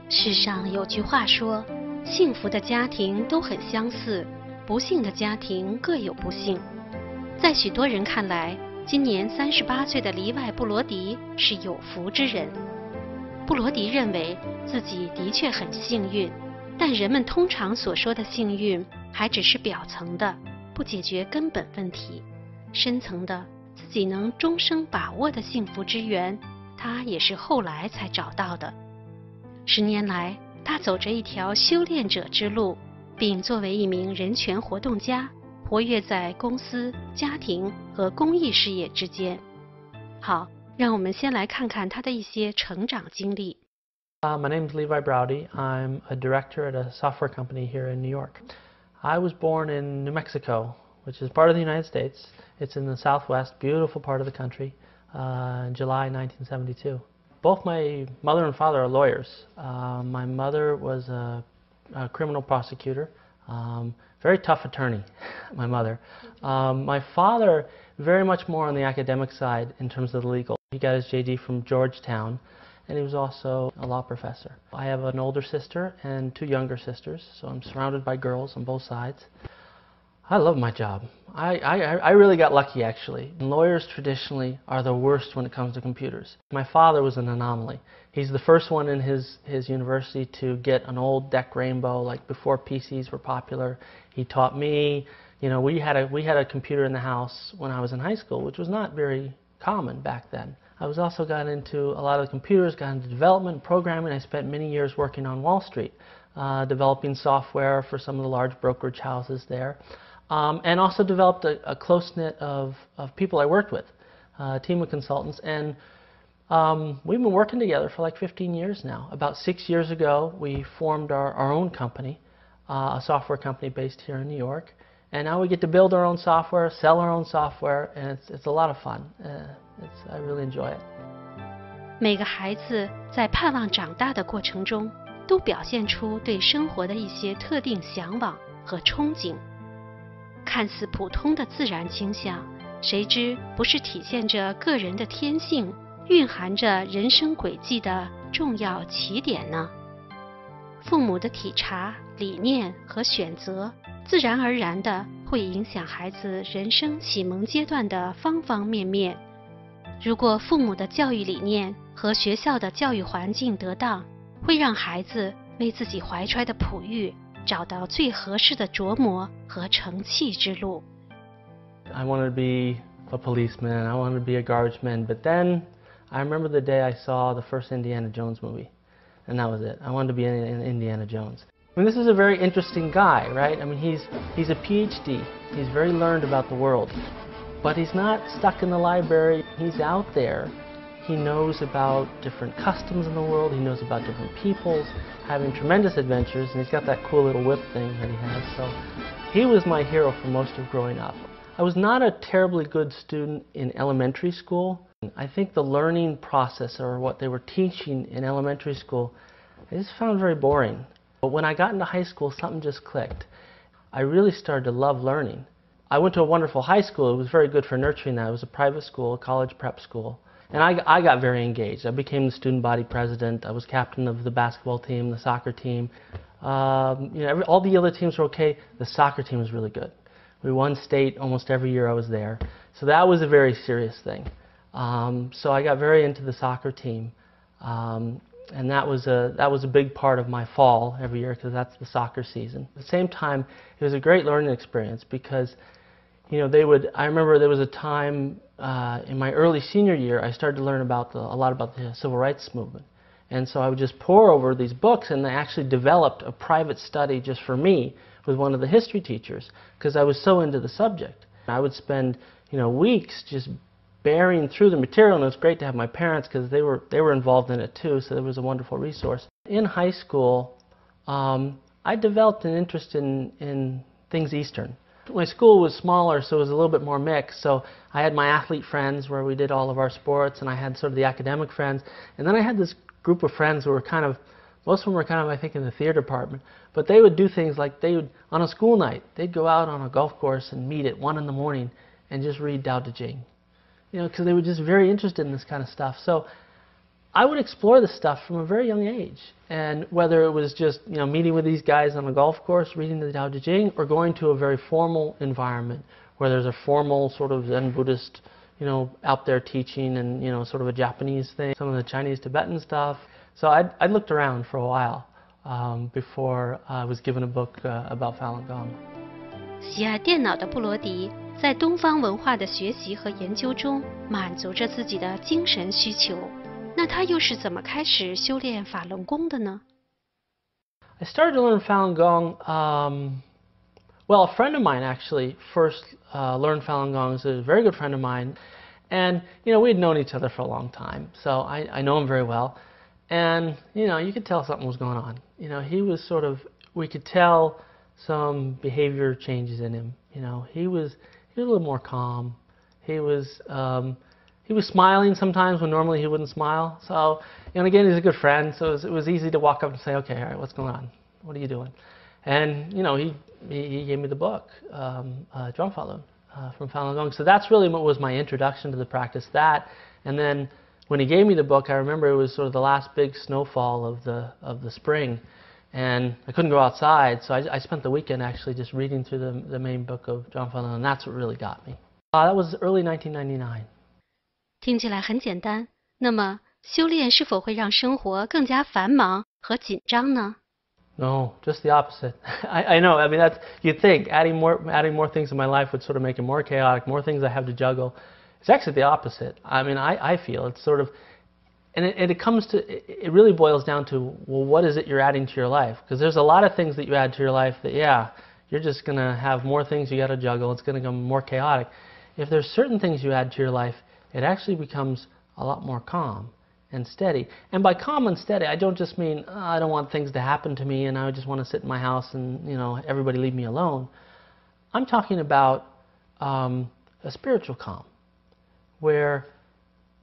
世上有句话说，幸福的家庭都很相似，不幸的家庭各有不幸。在许多人看来，今年38岁的里外布罗迪是有福之人。布罗迪认为自己的确很幸运，但人们通常所说的幸运还只是表层的，不解决根本问题。深层的自己能终生把握的幸福之源，他也是后来才找到的。10年来，他走着一条修炼者之路，并作为一名人权活动家，活跃在公司、家庭和公益事业之间。好，让我们先来看看他的一些成长经历。My name is Levi Browdy. I'm a director at a software company here in New York. I was born in New Mexico, which is part of the United States. It's in the southwest, beautiful part of the country, in July 1972. Both my mother and father are lawyers. My mother was a criminal prosecutor, very tough attorney, my mother. My father, very much more on the academic side in terms of the legal. He got his JD from Georgetown, and he was also a law professor. I have an older sister and 2 younger sisters, so I'm surrounded by girls on both sides. I love my job. I really got lucky, actually. Lawyers traditionally are the worst when it comes to computers. My father was an anomaly. He's the first one in his university to get an old DEC Rainbow, like before PCs were popular. He taught me. You know, we had a computer in the house when I was in high school, which was not very common back then. I was also got into a lot of the computers, got into development, programming. I spent many years working on Wall Street, developing software for some of the large brokerage houses there. And also developed a close-knit of people I worked with, a team of consultants. And we've been working together for like 15 years now. About 6 years ago, we formed our own company, a software company based here in New York. And now we get to build our own software, sell our own software, and it's a lot of fun. I really enjoy it. 每个孩子在盼望长大的过程中，都表现出对生活的一些特定向往和憧憬。看似普通的自然倾向，谁知不是体现着个人的天性，蕴含着人生轨迹的重要起点呢？父母的体察、理念和选择，自然而然地会影响孩子人生启蒙阶段的方方面面。如果父母的教育理念和学校的教育环境得当，会让孩子为自己怀揣的璞玉找到最合适的琢磨和成器之路。I wanted to be a policeman, I wanted to be a garbage man, but then I remember the day I saw the first Indiana Jones movie, and that was it. I wanted to be in Indiana Jones. I mean, this is a very interesting guy, right? I mean, he's a PhD. He's very learned about the world, but he's not stuck in the library. He's out there. He knows about different customs in the world. He knows about different peoples, having tremendous adventures, and he's got that cool little whip thing that he has. So he was my hero for most of growing up. I was not a terribly good student in elementary school. I think the learning process, or what they were teaching in elementary school, I just found very boring. But when I got into high school, something just clicked. I really started to love learning. I went to a wonderful high school. It was very good for nurturing that. It was a private school, a college prep school. And I got very engaged. I became the student body president. I was captain of the basketball team, the soccer team. All the other teams were okay. The soccer team was really good. We won state almost every year I was there. So that was a very serious thing. So I got very into the soccer team. And that was a big part of my fall every year, because that's the soccer season. At the same time, it was a great learning experience because, I remember there was a time in my early senior year, I started to learn a lot about the civil rights movement. And so I would just pore over these books, and I actually developed a private study just for me with one of the history teachers, because I was so into the subject. I would spend, weeks just bearing through the material, and it was great to have my parents, because they were involved in it too, so it was a wonderful resource. In high school, I developed an interest in things Eastern. My school was smaller, so it was a little bit more mixed. So I had my athlete friends where we did all of our sports, and I had sort of the academic friends. And then I had this group of friends who were most of them were I think, in the theater department. But they would do things like on a school night, they'd go out on a golf course and meet at 1 in the morning and just read Tao Te Ching. Because they were just very interested in this kind of stuff. So I would explore this stuff from a very young age. And whether it was just, meeting with these guys on a golf course, reading the Tao Te Ching, or going to a very formal environment where there's a formal sort of Zen Buddhist, out there teaching and, sort of a Japanese thing, some of the Chinese Tibetan stuff. So I looked around for a while before I was given a book about Falun Gong. 喜爱电脑的布罗迪，在东方文化的学习和研究中，满足着自己的精神需求。那他又是怎么开始修炼法轮功的呢？ I started to learn Falun Gong. Well, a friend of mine actually first learned Falun Gong. He's a very good friend of mine, and we had known each other for a long time, so I know him very well. And you could tell something was going on. He was we could tell some behavior changes in him. He was a little more calm. He was smiling sometimes when normally he wouldn't smile. So, again, he's a good friend, so it was easy to walk up and say, okay, all right, what's going on? What are you doing? And, he gave me the book, Zhuang Falun, from Falun Gong. So that's really what was my introduction to the practice, that. And then when he gave me the book, I remember it was sort of the last big snowfall of the spring. And I couldn't go outside, so I spent the weekend actually just reading through the main book of Zhuang Falun, and that's what really got me. That was early 1999. 听起来很简单，那么修炼是否会让生活更加繁忙和紧张呢？ No, just the opposite. I know. I mean, that's you'd think adding more things in my life would sort of make it more chaotic, more things I have to juggle. It's actually the opposite. I mean, I feel it's sort of, and it really boils down to, well, what is it you're adding to your life? Because there's a lot of things that you add to your life that, you're just going to have more things you got to juggle. It's going to become more chaotic. If there's certain things you add to your life, it actually becomes a lot more calm and steady. And by calm and steady, I don't just mean, I don't want things to happen to me and I just want to sit in my house and, everybody leave me alone. I'm talking about a spiritual calm, where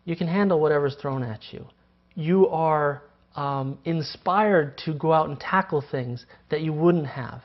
you can handle whatever's thrown at you. You are inspired to go out and tackle things that you wouldn't have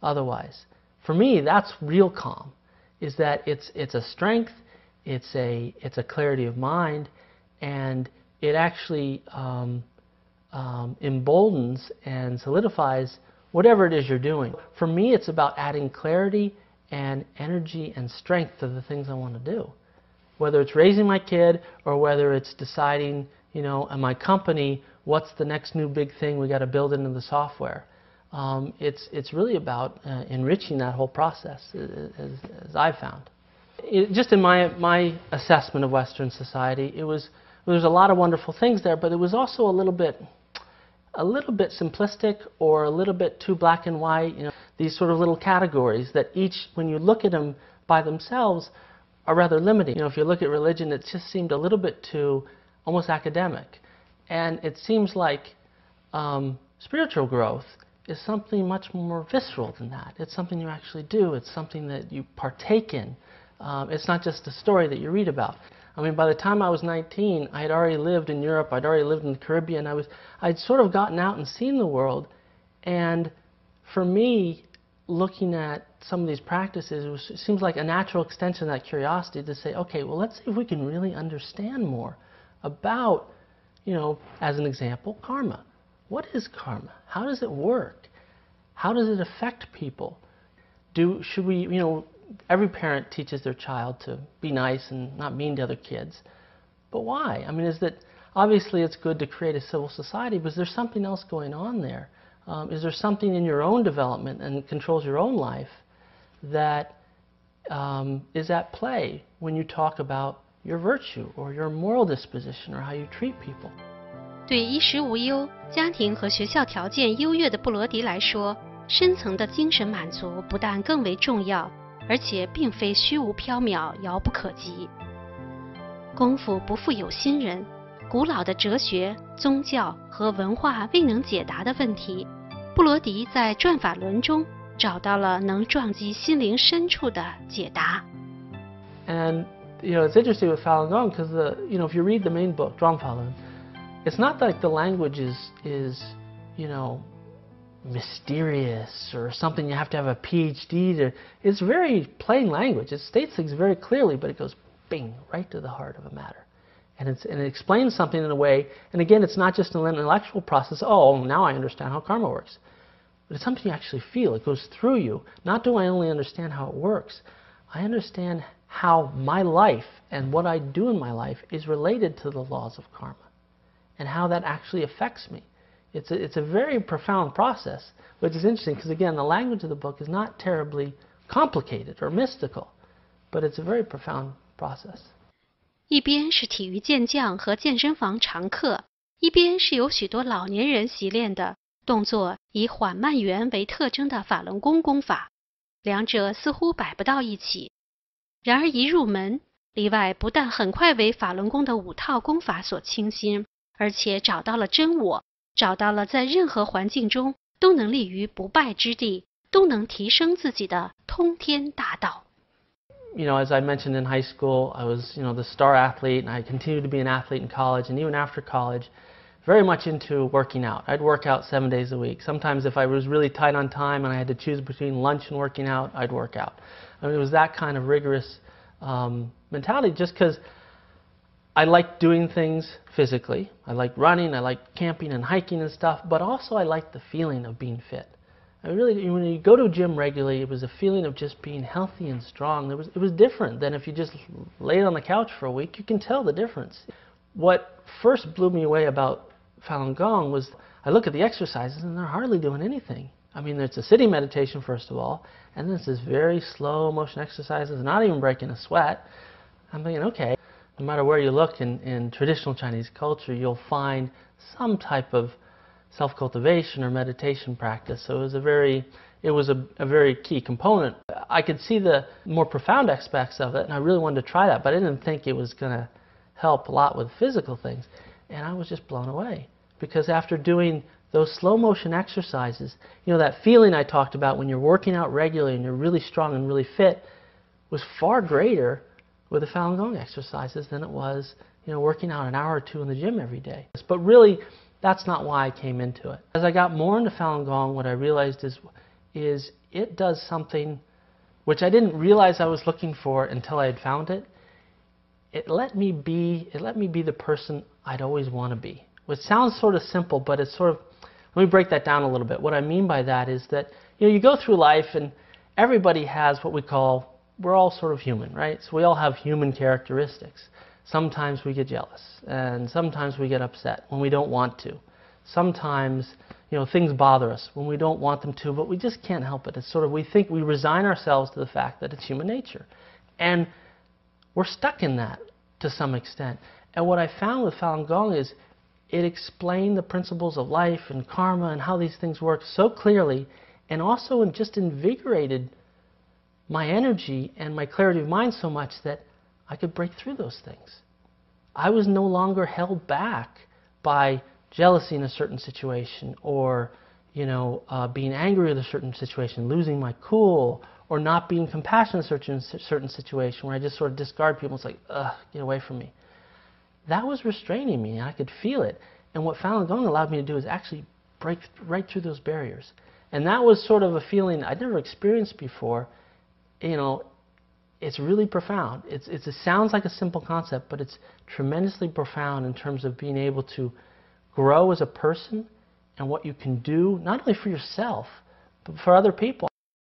otherwise. For me, that's real calm, is that it's a strength, it's a clarity of mind, and it actually emboldens and solidifies whatever it is you're doing. For me, it's about adding clarity and energy and strength to the things I want to do. Whether it's raising my kid or whether it's deciding, in my company, what's the next new big thing we got to build into the software. It's really about enriching that whole process, as I've found. Just in my assessment of Western society, there's a lot of wonderful things there, but it was also a little bit simplistic or a little bit too black and white. These sort of little categories that each, when you look at them by themselves, are rather limiting. If you look at religion, it just seemed a little bit too almost academic. And it seems like spiritual growth is something much more visceral than that. It's something you actually do. It's something that you partake in. It's not just a story that you read about. I mean, by the time I was 19, I had already lived in Europe. I'd already lived in the Caribbean. I'd sort of gotten out and seen the world. And for me, looking at some of these practices, it seems like a natural extension of that curiosity to say, okay, well, let's see if we can really understand more about, as an example, karma. What is karma? How does it work? How does it affect people? Should we, every parent teaches their child to be nice and not mean to other kids. But why? I mean, obviously it's good to create a civil society, but is there something else going on there? Is there something in your own development and controls your own life that is at play when you talk about your virtue or your moral disposition or how you treat people? 对衣食无忧、家庭和学校条件优越的布罗迪来说，深层的精神满足不但更为重要，而且并非虚无缥缈、遥不可及。功夫不负有心人，古老的哲学、宗教和文化未能解答的问题，布罗迪在转法轮中找到了能撞击心灵深处的解答。And it's interesting with Falun Gong because if you read the main book, Zhuang Falun, it's not like the language is mysterious or something you have to have a PhD to. It's very plain language. It states things very clearly, but it goes bing right to the heart of a matter. And it explains something in a way, and again, it's not just an intellectual process, oh, now I understand how karma works. But it's something you actually feel. It goes through you. Not do I only understand how it works, I understand how my life and what I do in my life is related to the laws of karma and how that actually affects me. It's a very profound process, which is interesting because, again, the language of the book is not terribly complicated or mystical, but it's a very profound process. 一边是体育健将和健身房常客，一边是由许多老年人习练的动作以缓慢圆为特征的法轮功功法，两者似乎摆不到一起。然而一入门，例外不但很快为法轮功的5套功法所倾心，而且找到了真我，找到了在任何环境中都能立于不败之地，都能提升自己的通天大道。You know, as I mentioned in high school, I was, the star athlete, and I continued to be an athlete in college, and even after college, very much into working out. I'd work out 7 days a week. Sometimes if I was really tight on time and I had to choose between lunch and working out, I'd work out. I mean, it was that kind of rigorous mentality just because I liked doing things physically. I liked running, I liked camping and hiking and stuff, but also I liked the feeling of being fit. I really, when you go to a gym regularly, it was a feeling of just being healthy and strong. It was different than if you just laid on the couch for a week. You can tell the difference. What first blew me away about Falun Gong was I look at the exercises and they're hardly doing anything. I mean, it's a sitting meditation, first of all, and then it's this very slow motion exercises, not even breaking a sweat. I'm thinking, okay, no matter where you look in traditional Chinese culture, you'll find some type of self-cultivation or meditation practice. So it was a very key component. I could see the more profound aspects of it, and I really wanted to try that, but I didn't think it was going to help a lot with physical things. And I was just blown away. Because after doing those slow motion exercises, that feeling I talked about when you're working out regularly and you're really strong and really fit was far greater with the Falun Gong exercises than it was, working out an hour or two in the gym every day. But really, that's not why I came into it. As I got more into Falun Gong, what I realized is it does something which I didn't realize I was looking for until I had found it. It let me be the person I'd always want to be. Which sounds sort of simple, but it's sort of, let me break that down a little bit. What I mean by that is that, you go through life and everybody has what we're all sort of human, right? So we all have human characteristics. Sometimes we get jealous, and sometimes we get upset when we don't want to. Sometimes, things bother us when we don't want them to, but we just can't help it. It's sort of, we resign ourselves to the fact that it's human nature. And we're stuck in that to some extent. And what I found with Falun Gong is it explained the principles of life and karma and how these things work so clearly, and also just invigorated my energy and my clarity of mind so much that I could break through those things. I was no longer held back by jealousy in a certain situation, or being angry with a certain situation, losing my cool, or not being compassionate in a certain situation where I just sort of discard people. It's like, ugh, get away from me. That was restraining me, and I could feel it. And what Falun Gong allowed me to do is actually break right through those barriers. And that was sort of a feeling I'd never experienced before. It's really profound. It sounds like a simple concept, but it's tremendously profound in terms of being able to grow as a person and what you can do, not only for yourself, but for other people.